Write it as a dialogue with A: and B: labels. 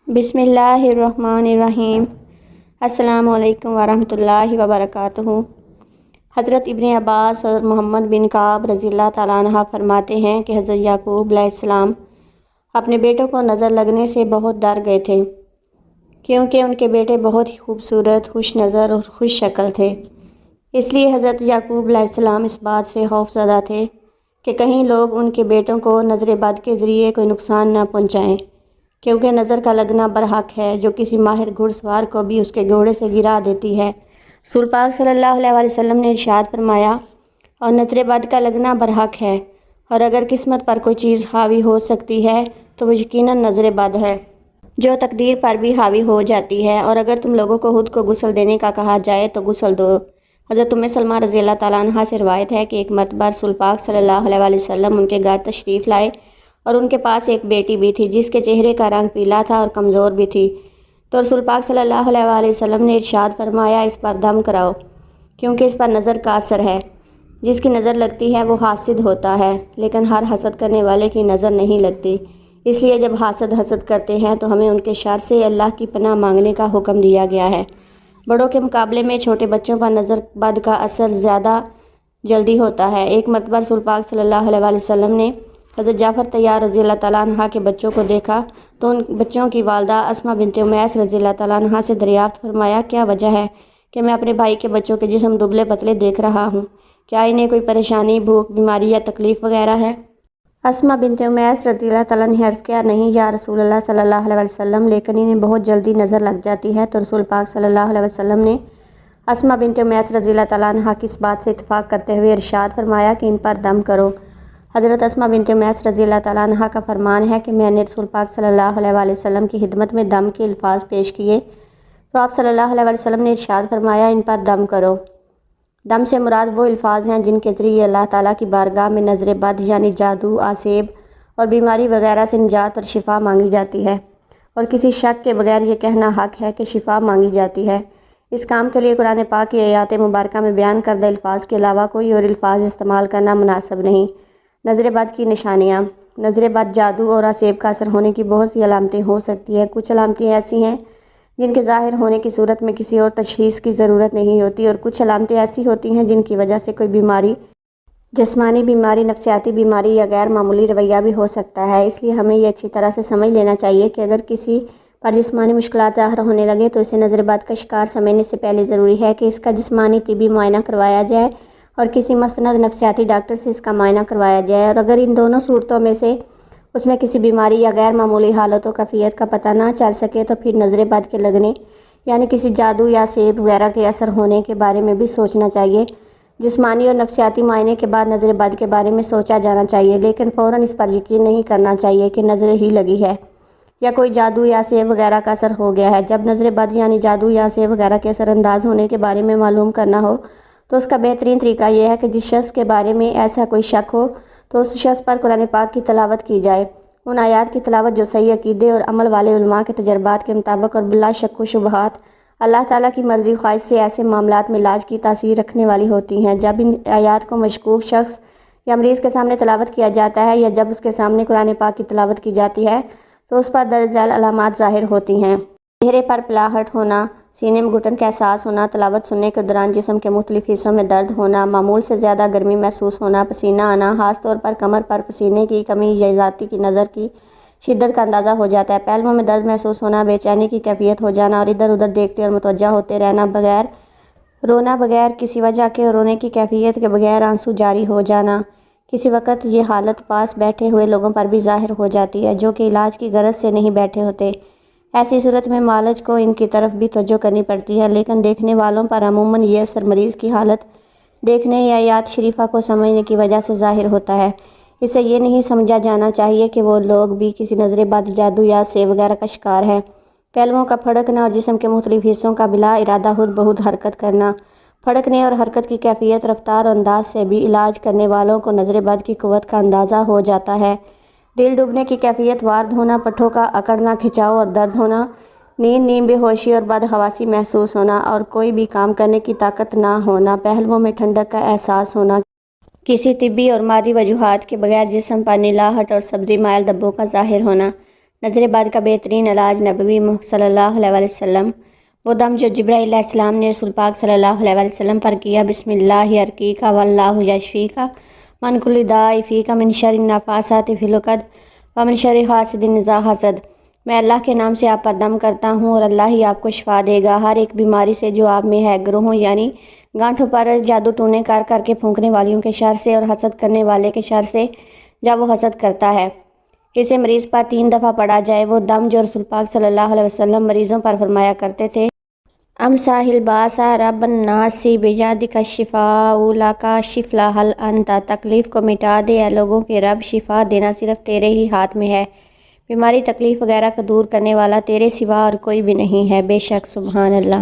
A: بسم اللہ الرحمن الرحیم۔ السلام علیکم ورحمۃ اللہ وبرکاتہ۔ حضرت ابن عباس اور محمد بن کعب رضی اللہ تعالیٰ عنہ فرماتے ہیں کہ حضرت یعقوب علیہ السلام اپنے بیٹوں کو نظر لگنے سے بہت ڈر گئے تھے، کیونکہ ان کے بیٹے بہت ہی خوبصورت، خوش نظر اور خوش شکل تھے۔ اس لیے حضرت یعقوب علیہ السلام اس بات سے خوف زدہ تھے کہ کہیں لوگ ان کے بیٹوں کو نظر بد کے ذریعے کوئی نقصان نہ پہنچائیں، کیونکہ نظر کا لگنا برحق ہے جو کسی ماہر گھڑ سوار کو بھی اس کے گھوڑے سے گرا دیتی ہے۔ رسول پاک صلی اللہ علیہ وسلم نے ارشاد فرمایا، اور نظر بد کا لگنا برحق ہے، اور اگر قسمت پر کوئی چیز حاوی ہو سکتی ہے تو وہ یقیناً نظر بد ہے، جو تقدیر پر بھی حاوی ہو جاتی ہے۔ اور اگر تم لوگوں کو خود کو غسل دینے کا کہا جائے تو غسل دو۔ حضرت ام سلمہ رضی اللہ تعالیٰ عنہ سے روایت ہے کہ ایک مرتبہ رسول پاک صلی اللہ علیہ وسلم ان کے گھر تشریف لائے، اور ان کے پاس ایک بیٹی بھی تھی جس کے چہرے کا رنگ پیلا تھا اور کمزور بھی تھی۔ تو رسول پاک صلی اللہ علیہ وسلم نے ارشاد فرمایا، اس پر دم کراؤ، کیونکہ اس پر نظر کا اثر ہے۔ جس کی نظر لگتی ہے وہ حاسد ہوتا ہے، لیکن ہر حسد کرنے والے کی نظر نہیں لگتی۔ اس لیے جب حسد کرتے ہیں تو ہمیں ان کے شر سے اللہ کی پناہ مانگنے کا حکم دیا گیا ہے۔ بڑوں کے مقابلے میں چھوٹے بچوں پر نظر بد کا اثر زیادہ جلدی ہوتا ہے۔ ایک مرتبہ رسول پاک صلی اللہ علیہ وسلم نے حضرت جعفر طیار رضی اللہ تعالیٰ عنہ کے بچوں کو دیکھا تو ان بچوں کی والدہ اسماء بنت امیس رضی اللہ تعالیٰ عنہ سے دریافت فرمایا، کیا وجہ ہے کہ میں اپنے بھائی کے بچوں کے جسم دبلے پتلے دیکھ رہا ہوں؟ کیا انہیں کوئی پریشانی، بھوک، بیماری یا تکلیف وغیرہ ہے؟ اسماء بنت امیس رضی اللہ تعالیٰ نے عرض کیا، نہیں یا رسول اللہ صلی اللہ علیہ وسلم، لیکن انہیں بہت جلدی نظر لگ جاتی ہے۔ تو رسول پاک صلی اللہ علیہ وسلم نے اسماء بنت امیس رضی اللہ تعالیٰ عنہ کی اس بات سے اتفاق کرتے ہوئے ارشاد فرمایا کہ ان پر دم کرو۔ حضرت اسماء بنت امیس رضی اللہ تعالیٰ عنہ کا فرمان ہے کہ میں نے رسول پاک صلی اللہ علیہ وسلم کی خدمت میں دم کے الفاظ پیش کیے تو آپ صلی اللہ علیہ وسلم نے ارشاد فرمایا، ان پر دم کرو۔ دم سے مراد وہ الفاظ ہیں جن کے ذریعے اللہ تعالیٰ کی بارگاہ میں نظر بد یعنی جادو، آسیب اور بیماری وغیرہ سے نجات اور شفا مانگی جاتی ہے، اور کسی شک کے بغیر یہ کہنا حق ہے کہ شفا مانگی جاتی ہے۔ اس کام کے لیے قرآن پاک کی آیات مبارکہ میں بیان کردہ الفاظ کے علاوہ کوئی اور الفاظ استعمال کرنا مناسب نہیں۔ نظر بد کی نشانیاں۔ نظر بد، جادو اور آسیب کا اثر ہونے کی بہت سی علامتیں ہو سکتی ہیں۔ کچھ علامتیں ایسی ہیں جن کے ظاہر ہونے کی صورت میں کسی اور تشخیص کی ضرورت نہیں ہوتی، اور کچھ علامتیں ایسی ہوتی ہیں جن کی وجہ سے کوئی بیماری، جسمانی بیماری، نفسیاتی بیماری یا غیر معمولی رویہ بھی ہو سکتا ہے۔ اس لیے ہمیں یہ اچھی طرح سے سمجھ لینا چاہیے کہ اگر کسی پر جسمانی مشکلات ظاہر ہونے لگے تو اسے نظر بد کا شکار سمجھنے سے پہلے ضروری ہے کہ اس کا جسمانی طبی معائنہ کروایا جائے اور کسی مستند نفسیاتی ڈاکٹر سے اس کا معائنہ کروایا جائے، اور اگر ان دونوں صورتوں میں سے اس میں کسی بیماری یا غیر معمولی حالت و کیفیت کا پتہ نہ چل سکے تو پھر نظر بد کے لگنے یعنی کسی جادو یا سیب وغیرہ کے اثر ہونے کے بارے میں بھی سوچنا چاہیے۔ جسمانی اور نفسیاتی معائنے کے بعد نظر بد کے بارے میں سوچا جانا چاہیے، لیکن فوراً اس پر یقین نہیں کرنا چاہیے کہ نظر ہی لگی ہے یا کوئی جادو یا سیب وغیرہ کا اثر ہو گیا ہے۔ جب نظر بد یعنی جادو یا سیب وغیرہ کے اثر انداز ہونے کے بارے میں معلوم کرنا ہو تو اس کا بہترین طریقہ یہ ہے کہ جس شخص کے بارے میں ایسا کوئی شک ہو تو اس شخص پر قرآن پاک کی تلاوت کی جائے، ان آیات کی تلاوت جو صحیح عقیدے اور عمل والے علماء کے تجربات کے مطابق اور بلا شک و شبہات اللہ تعالیٰ کی مرضی خواہش سے ایسے معاملات میں علاج کی تاثیر رکھنے والی ہوتی ہیں۔ جب ان آیات کو مشکوک شخص یا مریض کے سامنے تلاوت کیا جاتا ہے یا جب اس کے سامنے قرآن پاک کی تلاوت کی جاتی ہے تو اس پر درج ذیل علامات ظاہر ہوتی ہیں۔ چہرے پر پلاہٹ ہونا، سینے میں گھٹن کا احساس ہونا، تلاوت سننے کے دوران جسم کے مختلف حصوں میں درد ہونا، معمول سے زیادہ گرمی محسوس ہونا، پسینہ آنا، خاص طور پر کمر پر پسینے کی کمی یا ذاتی کی نظر کی شدت کا اندازہ ہو جاتا ہے، پہلوؤں میں درد محسوس ہونا، بے چینی کی کیفیت ہو جانا اور ادھر ادھر دیکھتے اور متوجہ ہوتے رہنا، رونا بغیر کسی وجہ کے اور رونے کی کیفیت کے بغیر آنسو جاری ہو جانا۔ کسی وقت یہ حالت پاس بیٹھے ہوئے لوگوں پر بھی ظاہر ہو جاتی ہے جو کہ علاج کی غرض سے نہیں بیٹھے ہوتے۔ ایسی صورت میں معالج کو ان کی طرف بھی توجہ کرنی پڑتی ہے، لیکن دیکھنے والوں پر عموماً یہ اثر مریض کی حالت دیکھنے یا آیات شریفہ کو سمجھنے کی وجہ سے ظاہر ہوتا ہے۔ اس سے یہ نہیں سمجھا جانا چاہیے کہ وہ لوگ بھی کسی نظر بد، جادو یا سیب وغیرہ کا شکار ہیں۔ پہلوؤں کا پھڑکنا اور جسم کے مختلف حصوں کا بلا ارادہ خود بخود حرکت کرنا، پھڑکنے اور حرکت کی کیفیت، رفتار اور انداز سے بھی علاج کرنے والوں کو نظر بد کی قوت کا اندازہ ہو جاتا ہے۔ دل ڈوبنے کی کیفیت، وارد ہونا، پٹھوں کا اکڑنا، کھنچاؤ اور درد ہونا، نیند، بے ہوشی اور بدحواسی محسوس ہونا اور کوئی بھی کام کرنے کی طاقت نہ ہونا، پہلوؤں میں ٹھنڈک کا احساس ہونا، کسی طبی اور مادی وجوہات کے بغیر جسم پر نیلاہٹ اور سبزی مائل دبوں کا ظاہر ہونا، نظر بد کا بہترین علاج نبوی صلی اللہ علیہ وسلم، وہ دم جو جبرائیل علیہ السلام نے رسول پاک صلی اللہ علیہ وسلم پر کیا، بسم اللہ ارقیکا واللہ یشفیکا من کل داء فیکا من شر النفاثات فی العقد ومن شر حاسد اذا حسد۔ میں اللہ کے نام سے آپ پر دم کرتا ہوں اور اللہ ہی آپ کو شفا دے گا ہر ایک بیماری سے جو آپ میں ہے، گروہوں یعنی گانٹھوں پر جادو ٹونے کر کے پھونکنے والیوں کے شر سے اور حسد کرنے والے کے شر سے جب وہ حسد کرتا ہے۔ اسے مریض پر 3 دفعہ پڑھا جائے۔ وہ دم جو رسول پاک صلی اللہ علیہ وسلم مریضوں پر فرمایا کرتے تھے، امساحل باسا رب الناسی بیادک الشفاء لاکا شفلا حل انتا، تکلیف کو مٹا دے اے لوگوں کے رب، شفا دینا صرف تیرے ہی ہاتھ میں ہے، بیماری تکلیف وغیرہ کو دور کرنے والا تیرے سوا اور کوئی بھی نہیں ہے، بے شک سبحان اللہ۔